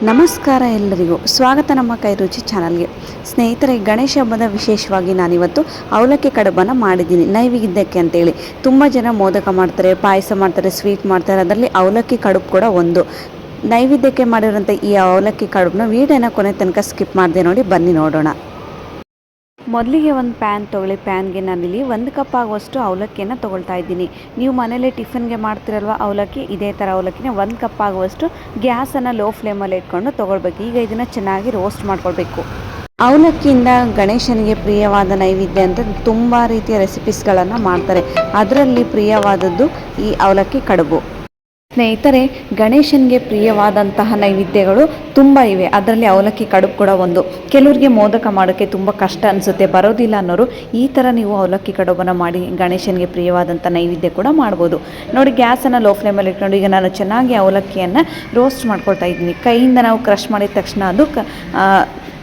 ನಮಸ್ಕಾರ ಎಲ್ಲರಿಗೂ ಸ್ವಾಗತ ನಮ್ಮ ಕೈರುಚಿ ಚಾನಲ್ಗೆ. ಸ್ನೇಹಿತರೆ, ಗಣೇಶ ಹಬ್ಬದ ವಿಶೇಷವಾಗಿ ನಾನಿವತ್ತು ಅವಲಕ್ಕಿ ಕಡುಬನ್ನು ಮಾಡಿದ್ದೀನಿ ನೈವೇದ್ಯಕ್ಕೆ ಅಂತೇಳಿ. ತುಂಬ ಜನ ಮೋದಕ ಮಾಡ್ತಾರೆ, ಪಾಯಸ ಮಾಡ್ತಾರೆ, ಸ್ವೀಟ್ ಮಾಡ್ತಾರೆ. ಅದರಲ್ಲಿ ಅವಲಕ್ಕಿ ಕಡುಬು ಕೂಡ ಒಂದು. ನೈವೇದ್ಯಕ್ಕೆ ಮಾಡಿರೋಂಥ ಈ ಅವಲಕ್ಕಿ ಕಡುಬನ್ನ ವೀಡಿಯೋನ ಕೊನೆ ತನಕ ಸ್ಕಿಪ್ ಮಾಡಿದೆ ನೋಡಿ, ಬನ್ನಿ ನೋಡೋಣ. ಮೊದಲಿಗೆ ಒಂದು ಪ್ಯಾನ್ ತೊಗೊಳ್ಳಿ. ಪ್ಯಾನ್ಗೆ ನಾನಿಲ್ಲಿ 1 ಕಪ್ ಆಗುವಷ್ಟು ಅವಲಕ್ಕಿಯನ್ನು ತೊಗೊಳ್ತಾ ಇದ್ದೀನಿ. ನೀವು ಮನೇಲಿ ಟಿಫಿನ್ಗೆ ಮಾಡ್ತಿರಲ್ವ ಅವಲಕ್ಕಿ, ಇದೇ ಥರ ಅವಲಕ್ಕಿನ 1 ಕಪ್ ಆಗುವಷ್ಟು ಗ್ಯಾಸನ್ನು ಲೋ ಫ್ಲೇಮಲ್ಲಿ ಇಟ್ಕೊಂಡು ತೊಗೊಳ್ಬೇಕು. ಈಗ ಇದನ್ನು ಚೆನ್ನಾಗಿ ರೋಸ್ಟ್ ಮಾಡ್ಕೊಳ್ಬೇಕು. ಅವಲಕ್ಕಿಯಿಂದ ಗಣೇಶನಿಗೆ ಪ್ರಿಯವಾದ ನೈವೇದ್ಯ ಅಂತ ತುಂಬ ರೀತಿಯ ರೆಸಿಪೀಸ್ಗಳನ್ನು ಮಾಡ್ತಾರೆ. ಅದರಲ್ಲಿ ಪ್ರಿಯವಾದದ್ದು ಈ ಅವಲಕ್ಕಿ ಕಡುಬು. ಸ್ನೇಹಿತರೆ, ಗಣೇಶನಿಗೆ ಪ್ರಿಯವಾದಂತಹ ನೈವೇದ್ಯಗಳು ತುಂಬ ಇವೆ. ಅದರಲ್ಲಿ ಅವಲಕ್ಕಿ ಕಡುಬು ಕೂಡ ಒಂದು. ಕೆಲವರಿಗೆ ಮೋದಕ ಮಾಡೋಕ್ಕೆ ತುಂಬ ಕಷ್ಟ ಅನಿಸುತ್ತೆ, ಬರೋದಿಲ್ಲ ಅನ್ನೋರು ಈ ಥರ ನೀವು ಅವಲಕ್ಕಿ ಕಡುಬನ್ನು ಮಾಡಿ ಗಣೇಶನಿಗೆ ಪ್ರಿಯವಾದಂಥ ನೈವೇದ್ಯ ಕೂಡ ಮಾಡ್ಬೋದು. ನೋಡಿ, ಗ್ಯಾಸನ್ನು ಲೋ ಫ್ಲೇಮಲ್ಲಿ ಇಟ್ಕೊಂಡು ಈಗ ನಾನು ಚೆನ್ನಾಗಿ ಅವಲಕ್ಕಿಯನ್ನು ರೋಸ್ಟ್ ಮಾಡ್ಕೊಳ್ತಾ ಇದ್ದೀನಿ. ಕೈಯಿಂದ ನಾವು ಕ್ರಷ್ ಮಾಡಿದ ತಕ್ಷಣ ಅದು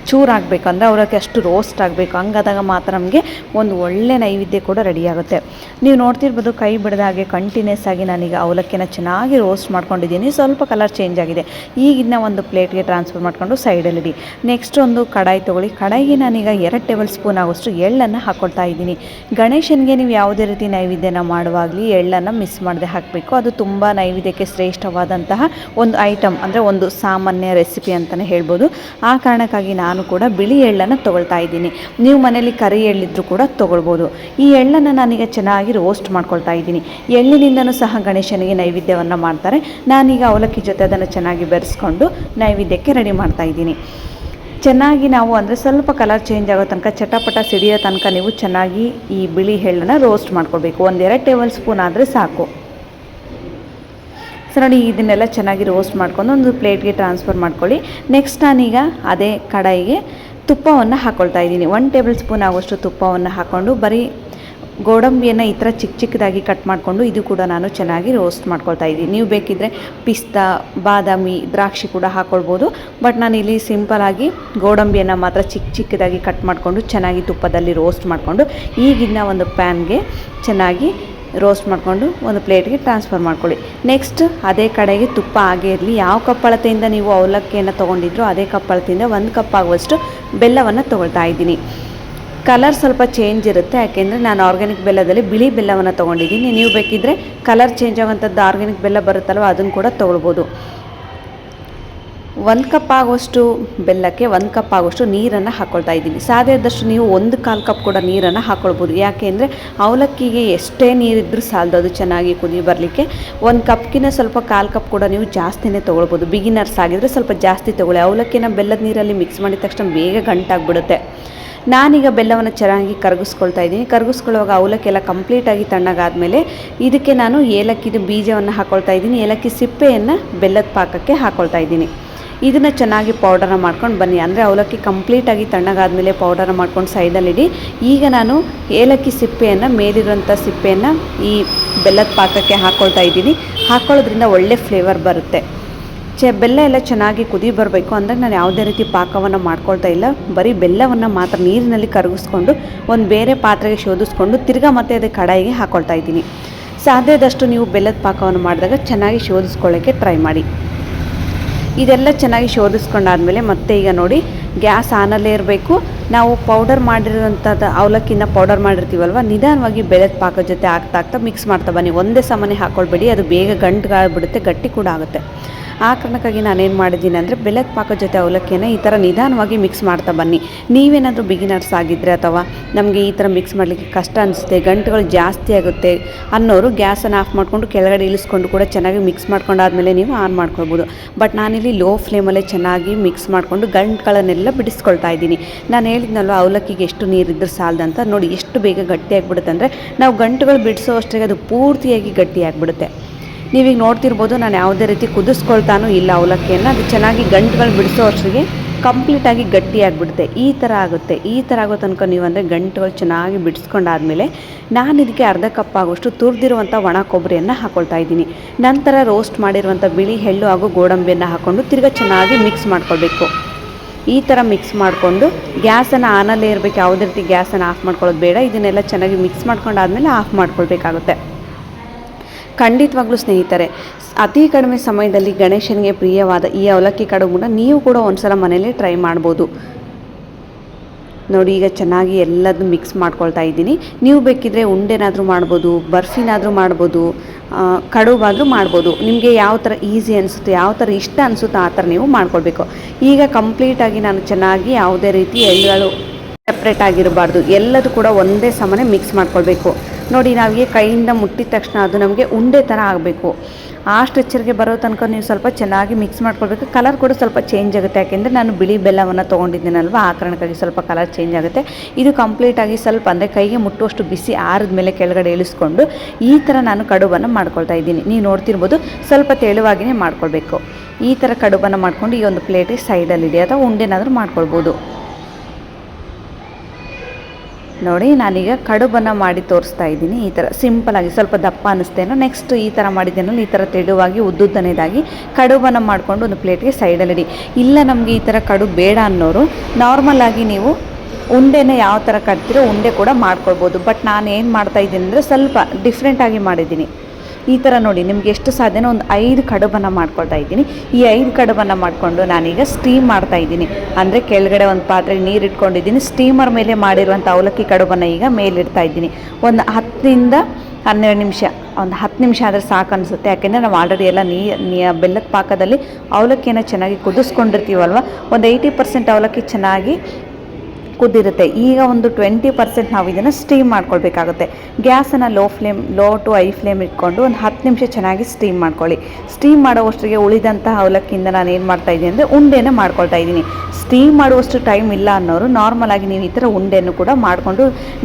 ಚೂರಾಗಬೇಕು, ಅಂದರೆ ಅವಲಕ್ಕಿ ಅಷ್ಟು ರೋಸ್ಟ್ ಆಗಬೇಕು. ಹಂಗಾದಾಗ ಮಾತ್ರ ನಮಗೆ ಒಂದು ಒಳ್ಳೆ ನೈವೇದ್ಯ ಕೂಡ ರೆಡಿಯಾಗುತ್ತೆ. ನೀವು ನೋಡ್ತಿರ್ಬೋದು, ಕೈ ಬಿಡದ ಹಾಗೆ ಕಂಟಿನ್ಯೂಸ್ ಆಗಿ ನಾನೀಗ ಅವಲಕ್ಕಿನ ಚೆನ್ನಾಗಿ ರೋಸ್ಟ್ ಮಾಡ್ಕೊಂಡಿದ್ದೀನಿ. ಸ್ವಲ್ಪ ಕಲರ್ ಚೇಂಜ್ ಆಗಿದೆ. ಈಗಿನ ಒಂದು ಪ್ಲೇಟ್ಗೆ ಟ್ರಾನ್ಸ್ಫರ್ ಮಾಡಿಕೊಂಡು ಸೈಡಲ್ಲಿಡಿ. ನೆಕ್ಸ್ಟ್ ಒಂದು ಕಡಾಯಿ ತೊಗೊಳ್ಳಿ. ಕಡಾಯಿಗೆ ನಾನೀಗ 2 ಟೇಬಲ್ ಸ್ಪೂನ್ ಆಗೋಷ್ಟು ಎಳ್ಳನ್ನು ಹಾಕ್ಕೊಳ್ತಾ ಇದ್ದೀನಿ. ಗಣೇಶನಿಗೆ ನೀವು ಯಾವುದೇ ರೀತಿ ನೈವೇದ್ಯನ ಮಾಡುವಾಗಲಿ ಎಳ್ಳನ್ನು ಮಿಸ್ ಮಾಡದೆ ಹಾಕಬೇಕು. ಅದು ತುಂಬ ನೈವೇದ್ಯಕ್ಕೆ ಶ್ರೇಷ್ಠವಾದಂತಹ ಒಂದು ಐಟಮ್, ಅಂದರೆ ಒಂದು ಸಾಮಾನ್ಯ ರೆಸಿಪಿ ಅಂತಲೇ ಹೇಳ್ಬೋದು. ಆ ಕಾರಣಕ್ಕಾಗಿ ನಾನು ಕೂಡ ಬಿಳಿ ಎಳ್ಳನ್ನು ತೊಗೊಳ್ತಾ ಇದ್ದೀನಿ. ನೀವು ಮನೇಲಿ ಕರಿ ಎಳ್ಳಿದ್ರೂ ಕೂಡ ತೊಗೊಳ್ಬೋದು. ಈ ಎಳ್ಳನ್ನು ನಾನೀಗ ಚೆನ್ನಾಗಿ ರೋಸ್ಟ್ ಮಾಡ್ಕೊಳ್ತಾ ಇದ್ದೀನಿ. ಎಳ್ಳಿನಿಂದನೂ ಸಹ ಗಣೇಶನಿಗೆ ನೈವೇದ್ಯವನ್ನು ಮಾಡ್ತಾರೆ. ನಾನೀಗ ಅವಲಕ್ಕಿ ಜೊತೆ ಅದನ್ನು ಚೆನ್ನಾಗಿ ಬೆರೆಸ್ಕೊಂಡು ನೈವೇದ್ಯಕ್ಕೆ ರೆಡಿ ಮಾಡ್ತಾ ಇದ್ದೀನಿ. ಚೆನ್ನಾಗಿ ನಾವು ಅಂದರೆ ಸ್ವಲ್ಪ ಕಲರ್ ಚೇಂಜ್ ಆಗೋ ತನಕ, ಚಟಪಟ ಸಿಡಿಯೋ ತನಕ ನೀವು ಚೆನ್ನಾಗಿ ಈ ಬಿಳಿ ಎಳ್ಳನ್ನು ರೋಸ್ಟ್ ಮಾಡ್ಕೊಳ್ಬೇಕು. 1-2 ಟೇಬಲ್ ಸ್ಪೂನ್ ಆದರೆ ಸಾಕು. ಸೊ ನೋಡಿ, ಇದನ್ನೆಲ್ಲ ಚೆನ್ನಾಗಿ ರೋಸ್ಟ್ ಮಾಡ್ಕೊಂಡು ಒಂದು ಪ್ಲೇಟ್ಗೆ ಟ್ರಾನ್ಸ್ಫರ್ ಮಾಡ್ಕೊಳ್ಳಿ. ನೆಕ್ಸ್ಟ್ ನಾನೀಗ ಅದೇ ಕಡಾಯಿಗೆ ತುಪ್ಪವನ್ನು ಹಾಕ್ಕೊಳ್ತಾ ಇದ್ದೀನಿ. 1 ಟೇಬಲ್ ಸ್ಪೂನ್ ಆಗುವಷ್ಟು ತುಪ್ಪವನ್ನು ಹಾಕ್ಕೊಂಡು ಬರೀ ಗೋಡಂಬಿಯನ್ನು ಈ ಥರ ಚಿಕ್ಕ ಚಿಕ್ಕದಾಗಿ ಕಟ್ ಮಾಡಿಕೊಂಡು ಇದು ಕೂಡ ನಾನು ಚೆನ್ನಾಗಿ ರೋಸ್ಟ್ ಮಾಡ್ಕೊಳ್ತಾ ಇದ್ದೀನಿ. ನೀವು ಬೇಕಿದ್ದರೆ ಪಿಸ್ತಾ, ಬಾದಾಮಿ, ದ್ರಾಕ್ಷಿ ಕೂಡ ಹಾಕ್ಕೊಳ್ಬೋದು. ಬಟ್ ನಾನಿಲ್ಲಿ ಸಿಂಪಲಾಗಿ ಗೋಡಂಬಿಯನ್ನು ಮಾತ್ರ ಚಿಕ್ಕ ಚಿಕ್ಕದಾಗಿ ಕಟ್ ಮಾಡಿಕೊಂಡು ಚೆನ್ನಾಗಿ ತುಪ್ಪದಲ್ಲಿ ರೋಸ್ಟ್ ಮಾಡಿಕೊಂಡು ಈಗಿನ ಒಂದು ಪ್ಯಾನ್ಗೆ ಚೆನ್ನಾಗಿ ರೋಸ್ಟ್ ಮಾಡಿಕೊಂಡು ಒಂದು ಪ್ಲೇಟ್ಗೆ ಟ್ರಾನ್ಸ್ಫರ್ ಮಾಡ್ಕೊಳ್ಳಿ. ನೆಕ್ಸ್ಟ್ ಅದೇ ಕಡೆಗೆ ತುಪ್ಪ ಹಾಗೇ ಇರಲಿ. ಯಾವ ಕಪ್ ಅಳತೆಯಿಂದ ನೀವು ಅವಲಕ್ಕಿಯನ್ನು ತೊಗೊಂಡಿದ್ರು ಅದೇ ಕಪ್ ಅಳತೆಯಿಂದ 1 ಕಪ್ ಆಗುವಷ್ಟು ಬೆಲ್ಲವನ್ನು ತೊಗೊಳ್ತಾ ಇದ್ದೀನಿ. ಕಲರ್ ಸ್ವಲ್ಪ ಚೇಂಜ್ ಇರುತ್ತೆ, ಯಾಕೆಂದರೆ ನಾನು ಆರ್ಗ್ಯಾನಿಕ್ ಬೆಲ್ಲದಲ್ಲಿ ಬಿಳಿ ಬೆಲ್ಲವನ್ನು ತೊಗೊಂಡಿದ್ದೀನಿ. ನೀವು ಬೇಕಿದ್ದರೆ ಕಲರ್ ಚೇಂಜ್ ಆಗುವಂಥದ್ದು ಆರ್ಗ್ಯಾನಿಕ್ ಬೆಲ್ಲ ಬರುತ್ತಲ್ವ, ಅದನ್ನು ಕೂಡ ತೊಗೊಳ್ಬೋದು. 1 ಕಪ್ ಆಗುವಷ್ಟು ಬೆಲ್ಲಕ್ಕೆ 1 ಕಪ್ ಆಗುವಷ್ಟು ನೀರನ್ನು ಹಾಕ್ಕೊಳ್ತಾ ಇದ್ದೀನಿ. ಸಾಧ್ಯ ಆದಷ್ಟು ನೀವು 1/4 ಕಪ್ ಕೂಡ ನೀರನ್ನು ಹಾಕ್ಕೊಳ್ಬೋದು. ಯಾಕೆ ಅಂದರೆ ಅವಲಕ್ಕಿಗೆ ಎಷ್ಟೇ ನೀರಿದ್ದರೂ ಸಾಲದು, ಅದು ಚೆನ್ನಾಗಿ ಕುದಿ ಬರಲಿಕ್ಕೆ. 1 ಕಪ್ಗಿಂತ ಸ್ವಲ್ಪ 1/4 ಕಪ್ ಕೂಡ ನೀವು ಜಾಸ್ತಿನೇ ತೊಗೊಳ್ಬೋದು. ಬಿಗಿನರ್ಸ್ ಆಗಿದ್ದರೆ ಸ್ವಲ್ಪ ಜಾಸ್ತಿ ತೊಗೊಳ್ಳಿ. ಅವಲಕ್ಕಿನ ಬೆಲ್ಲದ ನೀರಲ್ಲಿ ಮಿಕ್ಸ್ ಮಾಡಿದ ತಕ್ಷಣ ಬೇಗ ಗಂಟಾಗ್ಬಿಡುತ್ತೆ. ನಾನೀಗ ಬೆಲ್ಲವನ್ನು ಚೆನ್ನಾಗಿ ಕರಗಿಸ್ಕೊಳ್ತಾ ಇದ್ದೀನಿ. ಕರಗಿಸ್ಕೊಳ್ಳುವಾಗ ಅವಲಕ್ಕಿ ಎಲ್ಲ ಕಂಪ್ಲೀಟಾಗಿ ತಣ್ಣಗಾದಮೇಲೆ ಇದಕ್ಕೆ ನಾನು ಏಲಕ್ಕಿದು ಬೀಜವನ್ನು ಹಾಕ್ಕೊಳ್ತಾ ಇದ್ದೀನಿ. ಏಲಕ್ಕಿ ಸಿಪ್ಪೆಯನ್ನು ಬೆಲ್ಲದ ಪಾಕಕ್ಕೆ ಹಾಕ್ಕೊಳ್ತಾ ಇದ್ದೀನಿ. ಇದನ್ನು ಚೆನ್ನಾಗಿ ಪೌಡರ್ನ ಮಾಡ್ಕೊಂಡು ಬನ್ನಿ. ಅಂದರೆ ಅವಲಕ್ಕಿ ಕಂಪ್ಲೀಟಾಗಿ ತಣ್ಣಗಾದಮೇಲೆ ಪೌಡರ್ ಮಾಡ್ಕೊಂಡು ಸೈಡಲ್ಲಿಡಿ. ಈಗ ನಾನು ಏಲಕ್ಕಿ ಸಿಪ್ಪೆಯನ್ನು, ಮೇಲಿರುವಂಥ ಸಿಪ್ಪೆಯನ್ನು ಈ ಬೆಲ್ಲದ ಪಾಕಕ್ಕೆ ಹಾಕ್ಕೊಳ್ತಾ ಇದ್ದೀನಿ. ಹಾಕ್ಕೊಳ್ಳೋದ್ರಿಂದ ಒಳ್ಳೆ ಫ್ಲೇವರ್ ಬರುತ್ತೆ. ಬೆಲ್ಲ ಎಲ್ಲ ಚೆನ್ನಾಗಿ ಕುದಿ ಬರಬೇಕು. ಅಂದರೆ ನಾನು ಯಾವುದೇ ರೀತಿ ಪಾಕವನ್ನು ಮಾಡ್ಕೊಳ್ತಾ ಇಲ್ಲ, ಬರೀ ಬೆಲ್ಲವನ್ನು ಮಾತ್ರ ನೀರಿನಲ್ಲಿ ಕರಗಿಸ್ಕೊಂಡು ಒಂದು ಬೇರೆ ಪಾತ್ರೆಗೆ ಶೋಧಿಸ್ಕೊಂಡು ತಿರ್ಗಾ ಮತ್ತೆ ಅದೇ ಕಡಾಯಿಗೆ ಹಾಕ್ಕೊಳ್ತಾ ಇದ್ದೀನಿ. ಸಾಧ್ಯದಷ್ಟು ನೀವು ಬೆಲ್ಲದ ಪಾಕವನ್ನು ಮಾಡಿದಾಗ ಚೆನ್ನಾಗಿ ಶೋಧಿಸ್ಕೊಳ್ಳೋಕ್ಕೆ ಟ್ರೈ ಮಾಡಿ. ಇದೆಲ್ಲ ಚೆನ್ನಾಗಿ ಶೋಧಿಸ್ಕೊಂಡಾದಮೇಲೆ ಮತ್ತೆ ಈಗ ನೋಡಿ, ಗ್ಯಾಸ್ ಆನಲ್ಲೇ ಇರಬೇಕು. ನಾವು ಪೌಡರ್ ಮಾಡಿರೋಂಥದ್ದು ಅವಲಕ್ಕಿನ ಪೌಡರ್ ಮಾಡಿರ್ತೀವಲ್ವ, ನಿಧಾನವಾಗಿ ಬೆಲ್ಲದ ಪಾಕದ ಜೊತೆ ಆಗ್ತಾ ಮಿಕ್ಸ್ ಮಾಡ್ತಾ ಬನ್ನಿ. ಒಂದೇ ಸಮನೆ ಹಾಕ್ಕೊಳ್ಬೇಡಿ, ಅದು ಬೇಗ ಗಂಟುಗಾಗ್ಬಿಡುತ್ತೆ, ಗಟ್ಟಿ ಕೂಡ ಆಗುತ್ತೆ. ಆ ಕಾರಣಕ್ಕಾಗಿ ನಾನೇನು ಮಾಡಿದ್ದೀನಿ ಅಂದರೆ ಬೆಲ್ಲದ ಪಾಕದ ಜೊತೆ ಅವಲಕ್ಕಿಯನ್ನು ಈ ಥರ ನಿಧಾನವಾಗಿ ಮಿಕ್ಸ್ ಮಾಡ್ತಾ ಬನ್ನಿ. ನೀವೇನಾದರೂ ಬಿಗಿನರ್ಸ್ ಆಗಿದ್ದರೆ ಅಥವಾ ನಮಗೆ ಈ ಥರ ಮಿಕ್ಸ್ ಮಾಡಲಿಕ್ಕೆ ಕಷ್ಟ ಅನಿಸುತ್ತೆ, ಗಂಟುಗಳು ಜಾಸ್ತಿ ಆಗುತ್ತೆ ಅನ್ನೋರು ಗ್ಯಾಸನ್ನು ಆಫ್ ಮಾಡಿಕೊಂಡು ಕೆಳಗಡೆ ಇಳಿಸ್ಕೊಂಡು ಕೂಡ ಚೆನ್ನಾಗಿ ಮಿಕ್ಸ್ ಮಾಡ್ಕೊಂಡಾದಮೇಲೆ ನೀವು ಆನ್ ಮಾಡ್ಕೊಳ್ಬೋದು. ಬಟ್ ನಾನಿಲ್ಲಿ ಲೋ ಫ್ಲೇಮಲ್ಲೇ ಚೆನ್ನಾಗಿ ಮಿಕ್ಸ್ ಮಾಡಿಕೊಂಡು ಗಂಟುಗಳನ್ನೆಲ್ಲ ಬಿಡಿಸ್ಕೊಳ್ತಾ ಇದ್ದೀನಿ. ನಾನು ಹೇಳಿದ್ನಲ್ವ ಅವಲಕ್ಕಿಗೆ ಎಷ್ಟು ನೀರಿದ್ದರೂ ಸಾಲದಂತ. ನೋಡಿ ಎಷ್ಟು ಬೇಗ ಗಟ್ಟಿಯಾಗಿಬಿಡುತ್ತೆ. ಅಂದರೆ ನಾವು ಗಂಟುಗಳು ಬಿಡಿಸೋ ಅಷ್ಟೇ ಅದು ಪೂರ್ತಿಯಾಗಿ ಗಟ್ಟಿಯಾಗಿಬಿಡುತ್ತೆ. ನೀವೀಗ ನೋಡ್ತಿರ್ಬೋದು, ನಾನು ಯಾವುದೇ ರೀತಿ ಕುದಿಸ್ಕೊಳ್ತಾನೂ ಇಲ್ಲ ಅವಲಕ್ಕಿಯನ್ನು. ಅದು ಚೆನ್ನಾಗಿ ಗಂಟುಗಳು ಬಿಡಿಸೋ ಅಷ್ಟಿಗೆ ಕಂಪ್ಲೀಟಾಗಿ ಗಟ್ಟಿಯಾಗಿಬಿಡುತ್ತೆ. ಈ ಥರ ಆಗುತ್ತೆ. ಈ ಥರ ಆಗೋ ತನಕ ನೀವು ಅಂದರೆ ಗಂಟುಗಳು ಚೆನ್ನಾಗಿ ಬಿಡಿಸ್ಕೊಂಡಾದಮೇಲೆ ನಾನು ಇದಕ್ಕೆ 1/2 ಕಪ್ ಆಗೋಷ್ಟು ತುರಿದಿರುವಂಥ ಒಣ ಕೊಬ್ಬರಿಯನ್ನು ಹಾಕ್ಕೊಳ್ತಾ ಇದ್ದೀನಿ. ನಂತರ ರೋಸ್ಟ್ ಮಾಡಿರುವಂಥ ಬಿಳಿ ಎಳ್ಳು ಹಾಗೂ ಗೋಡಂಬಿಯನ್ನು ಹಾಕ್ಕೊಂಡು ತಿರ್ಗಾ ಚೆನ್ನಾಗಿ ಮಿಕ್ಸ್ ಮಾಡ್ಕೊಳ್ಬೇಕು. ಈ ಥರ ಮಿಕ್ಸ್ ಮಾಡಿಕೊಂಡು ಗ್ಯಾಸನ್ನು ಆನಲ್ಲೇ ಇರಬೇಕು. ಯಾವುದೇ ರೀತಿ ಗ್ಯಾಸನ್ನು ಆಫ್ ಮಾಡ್ಕೊಳ್ಳೋದು ಬೇಡ. ಇದನ್ನೆಲ್ಲ ಚೆನ್ನಾಗಿ ಮಿಕ್ಸ್ ಮಾಡ್ಕೊಂಡಾದಮೇಲೆ ಆಫ್ ಮಾಡ್ಕೊಳ್ಬೇಕಾಗುತ್ತೆ. ಖಂಡಿತವಾಗ್ಲೂ ಸ್ನೇಹಿತರೆ, ಅತಿ ಕಡಿಮೆ ಸಮಯದಲ್ಲಿ ಗಣೇಶನಿಗೆ ಪ್ರಿಯವಾದ ಈ ಅವಲಕ್ಕಿ ಕಡುಬನ್ನ ನೀವು ಕೂಡ ಒಂದ್ಸಲ ಮನೇಲಿ ಟ್ರೈ ಮಾಡ್ಬೋದು. ನೋಡಿ, ಈಗ ಚೆನ್ನಾಗಿ ಎಲ್ಲದನ್ನು ಮಿಕ್ಸ್ ಮಾಡ್ಕೊಳ್ತಾ ಇದ್ದೀನಿ. ನೀವು ಬೇಕಿದ್ರೆ ಉಂಡೆನಾದರೂ ಮಾಡ್ಬೋದು, ಬರ್ಫಿನಾದರೂ ಮಾಡ್ಬೋದು, ಕಡುಬಾದರೂ ಮಾಡ್ಬೋದು. ನಿಮಗೆ ಯಾವ ಥರ ಈಸಿ ಅನಿಸುತ್ತೆ, ಯಾವ ಥರ ಇಷ್ಟ ಅನಿಸುತ್ತೋ ಆ ಥರ ನೀವು ಮಾಡ್ಕೊಳ್ಬೇಕು. ಈಗ ಕಂಪ್ಲೀಟಾಗಿ ನಾನು ಚೆನ್ನಾಗಿ ಯಾವುದೇ ರೀತಿ ಎಳ್ಳುಗಳು ಸೆಪ್ರೇಟ್ ಆಗಿರಬಾರ್ದು, ಎಲ್ಲದೂ ಕೂಡ ಒಂದೇ ಸಮನೆ ಮಿಕ್ಸ್ ಮಾಡ್ಕೊಳ್ಬೇಕು. ನೋಡಿ, ನಾವಿಗೆ ಕೈಯಿಂದ ಮುಟ್ಟಿದ ತಕ್ಷಣ ಅದು ನಮಗೆ ಉಂಡೆ ಥರ ಆಗಬೇಕು. ಆ ಸ್ಟ್ರೆಚ್ಚರ್ಗೆ ಬರೋ ತನಕ ನೀವು ಸ್ವಲ್ಪ ಚೆನ್ನಾಗಿ ಮಿಕ್ಸ್ ಮಾಡ್ಕೊಳ್ಬೇಕು. ಕಲರ್ ಕೂಡ ಸ್ವಲ್ಪ ಚೇಂಜ್ ಆಗುತ್ತೆ, ಯಾಕೆಂದರೆ ನಾನು ಬಿಳಿ ಬೆಲ್ಲವನ್ನು ತೊಗೊಂಡಿದ್ದೀನಲ್ವ, ಆ ಕಾರಣಕ್ಕಾಗಿ ಸ್ವಲ್ಪ ಕಲರ್ ಚೇಂಜ್ ಆಗುತ್ತೆ. ಇದು ಕಂಪ್ಲೀಟಾಗಿ ಸ್ವಲ್ಪ ಅಂದರೆ ಕೈಗೆ ಮುಟ್ಟುವಷ್ಟು ಬಿಸಿ ಆರಿದ ಮೇಲೆ ಕೆಳಗಡೆ ಇಳಿಸ್ಕೊಂಡು ಈ ಥರ ನಾನು ಕಡುಬನ್ನು ಮಾಡ್ಕೊಳ್ತಾ ಇದ್ದೀನಿ. ನೀವು ನೋಡ್ತಿರ್ಬೋದು, ಸ್ವಲ್ಪ ತೆಳುವಾಗಿಯೇ ಮಾಡ್ಕೊಳ್ಬೇಕು. ಈ ಥರ ಕಡುಬನ್ನು ಮಾಡ್ಕೊಂಡು ಈ ಒಂದು ಪ್ಲೇಟಿಗೆ ಸೈಡಲ್ಲಿದೆ, ಅಥವಾ ಉಂಡೆನಾದರೂ ಮಾಡ್ಕೊಳ್ಬೋದು. ನೋಡಿ, ನಾನೀಗ ಕಡುಬನ್ನು ಮಾಡಿ ತೋರಿಸ್ತಾ ಇದ್ದೀನಿ. ಈ ಥರ ಸಿಂಪಲಾಗಿ ಸ್ವಲ್ಪ ದಪ್ಪ ಅನ್ನಿಸ್ತೇನೋ. ನೆಕ್ಸ್ಟ್ ಈ ಥರ ಮಾಡಿದ್ದೇನಲ್ಲ, ಈ ಥರ ತೆಳುವಾಗಿ ಉದ್ದುದ್ದನೇದಾಗಿ ಕಡುಬನ್ನು ಮಾಡಿಕೊಂಡು ಒಂದು ಪ್ಲೇಟ್ಗೆ ಸೈಡಲ್ಲಿಡಿ. ಇಲ್ಲ ನಮಗೆ ಈ ಥರ ಕಡುಬು ಬೇಡ ಅನ್ನೋರು ನಾರ್ಮಲಾಗಿ ನೀವು ಉಂಡೆನೇ ಯಾವ ಥರ ಕಟ್ತೀರೋ ಉಂಡೆ ಕೂಡ ಮಾಡ್ಕೊಳ್ಬೋದು. ಬಟ್ ನಾನು ಏನು ಮಾಡ್ತಾಯಿದ್ದೀನಿ ಅಂದರೆ ಸ್ವಲ್ಪ ಡಿಫ್ರೆಂಟಾಗಿ ಮಾಡಿದ್ದೀನಿ. ಈ ಥರ ನೋಡಿ, ನಿಮ್ಗೆ ಎಷ್ಟು ಸಾಧ್ಯನೋ ಒಂದು 5 ಕಡುಬನ್ನು ಮಾಡ್ಕೊಳ್ತಾ ಇದ್ದೀನಿ. ಈ 5 ಕಡುಬನ್ನು ಮಾಡಿಕೊಂಡು ನಾನೀಗ ಸ್ಟೀಮ್ ಮಾಡ್ತಾ ಇದ್ದೀನಿ. ಅಂದರೆ ಕೆಳಗಡೆ ಒಂದು ಪಾತ್ರೆಗೆ ನೀರು ಇಟ್ಕೊಂಡಿದ್ದೀನಿ. ಸ್ಟೀಮರ್ ಮೇಲೆ ಮಾಡಿರುವಂಥ ಅವಲಕ್ಕಿ ಕಡುಬನ್ನು ಈಗ ಮೇಲಿಡ್ತಾ ಇದ್ದೀನಿ. ಒಂದು 10ರಿಂದ 12 ನಿಮಿಷ, ಒಂದು 10 ನಿಮಿಷ ಆದರೆ ಸಾಕು ಅನಿಸುತ್ತೆ. ಯಾಕೆಂದರೆ ನಾವು ಆಲ್ರೆಡಿ ಎಲ್ಲ ಬೆಲ್ಲದ ಪಾಕದಲ್ಲಿ ಅವಲಕ್ಕಿಯನ್ನು ಚೆನ್ನಾಗಿ ಕುದಿಸ್ಕೊಂಡಿರ್ತೀವಲ್ವ, ಒಂದು 80% ಅವಲಕ್ಕಿ ಚೆನ್ನಾಗಿ ಕುದ್ದಿರುತ್ತೆ. ಈಗ ಒಂದು 20% ನಾವು ಇದನ್ನು ಸ್ಟೀಮ್ ಮಾಡ್ಕೊಳ್ಬೇಕಾಗುತ್ತೆ. ಗ್ಯಾಸನ್ನು ಲೋ ಟು ಹೈ ಫ್ಲೇಮ್ ಇಟ್ಕೊಂಡು ಒಂದು 10 ನಿಮಿಷ ಚೆನ್ನಾಗಿ ಸ್ಟೀಮ್ ಮಾಡ್ಕೊಳ್ಳಿ. ಸ್ಟೀಮ್ ಮಾಡೋವಷ್ಟಿಗೆ ಉಳಿದಂತಹ ಅವಲಕ್ಕಿಯಿಂದ ನಾನು ಏನು ಮಾಡ್ತಾಯಿದ್ದೀನಿ ಅಂದರೆ ಉಂಡೆನ ಮಾಡ್ಕೊಳ್ತಾ ಇದ್ದೀನಿ. ಸ್ಟೀಮ್ ಮಾಡುವಷ್ಟು ಟೈಮ್ ಇಲ್ಲ ಅನ್ನೋರು ನಾರ್ಮಲಾಗಿ ನೀವು ಈ ಥರ ಉಂಡೆಯನ್ನು ಕೂಡ ಮಾಡಿಕೊಂಡು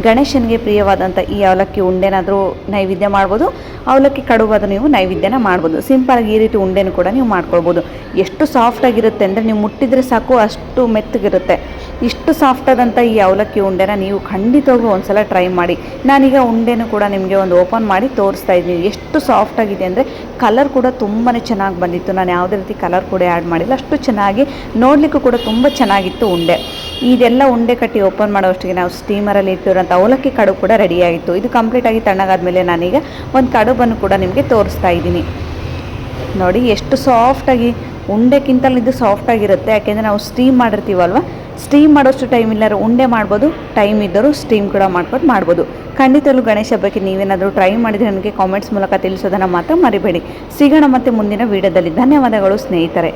ಗಣೇಶನಿಗೆ ಪ್ರಿಯವಾದಂಥ ಈ ಅವಲಕ್ಕಿ ಉಂಡೆನಾದರೂ ನೈವೇದ್ಯ ಮಾಡ್ಬೋದು, ಅವಲಕ್ಕಿ ಕಡುಬಾದ ನೀವು ನೈವೇದ್ಯನ ಮಾಡ್ಬೋದು. ಸಿಂಪಲಾಗಿ ಈ ರೀತಿ ಉಂಡೆನೂ ಕೂಡ ನೀವು ಮಾಡ್ಕೊಳ್ಬೋದು. ಎಷ್ಟು ಸಾಫ್ಟಾಗಿರುತ್ತೆ ಅಂದರೆ ನೀವು ಮುಟ್ಟಿದರೆ ಸಾಕು ಅಷ್ಟು ಮೆತ್ತಗಿರುತ್ತೆ. ಇಷ್ಟು ಸಾಫ್ಟಾದಂಥ ಈ ಅವಲಕ್ಕಿ ಉಂಡೆನ ನೀವು ಖಂಡಿತವಾಗ್ಲೂ ಒಂದ್ಸಲ ಟ್ರೈ ಮಾಡಿ. ನಾನೀಗ ಉಂಡೆನೂ ಕೂಡ ನಿಮಗೆ ಒಂದು ಓಪನ್ ಮಾಡಿ ತೋರಿಸ್ತಾ ಇದ್ದೀನಿ. ಎಷ್ಟು ಸಾಫ್ಟಾಗಿದೆ ಅಂದರೆ ಕಲರ್ ಕೂಡ ತುಂಬಾ ಚೆನ್ನಾಗಿ ಬಂದಿತ್ತು. ನಾನು ಯಾವುದೇ ರೀತಿ ಕಲರ್ ಕೂಡ ಆ್ಯಡ್ ಮಾಡಿಲ್ಲ. ಅಷ್ಟು ಚೆನ್ನಾಗಿ ನೋಡಲಿಕ್ಕೂ ಕೂಡ ತುಂಬ ಚೆನ್ನಾಗಿತ್ತು ಉಂಡೆ. ಇದೆಲ್ಲ ಉಂಡೆ ಕಟ್ಟಿ ಓಪನ್ ಮಾಡೋಷ್ಟಿಗೆ ನಾವು ಸ್ಟೀಮರಲ್ಲಿ ಇಟ್ಟಿರೋಂಥ ಅವಲಕ್ಕಿ ಕಡುಬು ಕೂಡ ರೆಡಿಯಾಗಿತ್ತು. ಇದು ಕಂಪ್ಲೀಟಾಗಿ ತಣ್ಣಗಾದ್ಮೇಲೆ ನಾನೀಗ ಒಂದು ಕಡುಬನ್ನು ಕೂಡ ನಿಮಗೆ ತೋರಿಸ್ತಾ ಇದ್ದೀನಿ. ನೋಡಿ, ಎಷ್ಟು ಸಾಫ್ಟಾಗಿ, ಉಂಡೆಕ್ಕಿಂತಲೂ ಇದು ಸಾಫ್ಟಾಗಿರುತ್ತೆ. ಯಾಕೆಂದರೆ ನಾವು ಸ್ಟೀಮ್ ಮಾಡಿರ್ತೀವಲ್ವ, ಸ್ಟೀಮ್ ಮಾಡೋಷ್ಟು ಟೈಮ್ ಇಲ್ಲರೂ ಉಂಡೆ ಮಾಡ್ಬೋದು, ಟೈಮ್ ಇದ್ದರೂ ಸ್ಟೀಮ್ ಕೂಡ ಮಾಡ್ಬೋದು. ಖಂಡಿತಲೂ ಗಣೇಶ ಹಬ್ಬಕ್ಕೆ ನೀವೇನಾದರೂ ಟ್ರೈ ಮಾಡಿದರೆ ನನಗೆ ಕಾಮೆಂಟ್ಸ್ ಮೂಲಕ ತಿಳಿಸೋದನ್ನು ಮಾತ್ರ ಮರಿಬೇಡಿ. ಸಿಗೋಣ ಮತ್ತೆ ಮುಂದಿನ ವೀಡಿಯೋದಲ್ಲಿ. ಧನ್ಯವಾದಗಳು ಸ್ನೇಹಿತರೆ.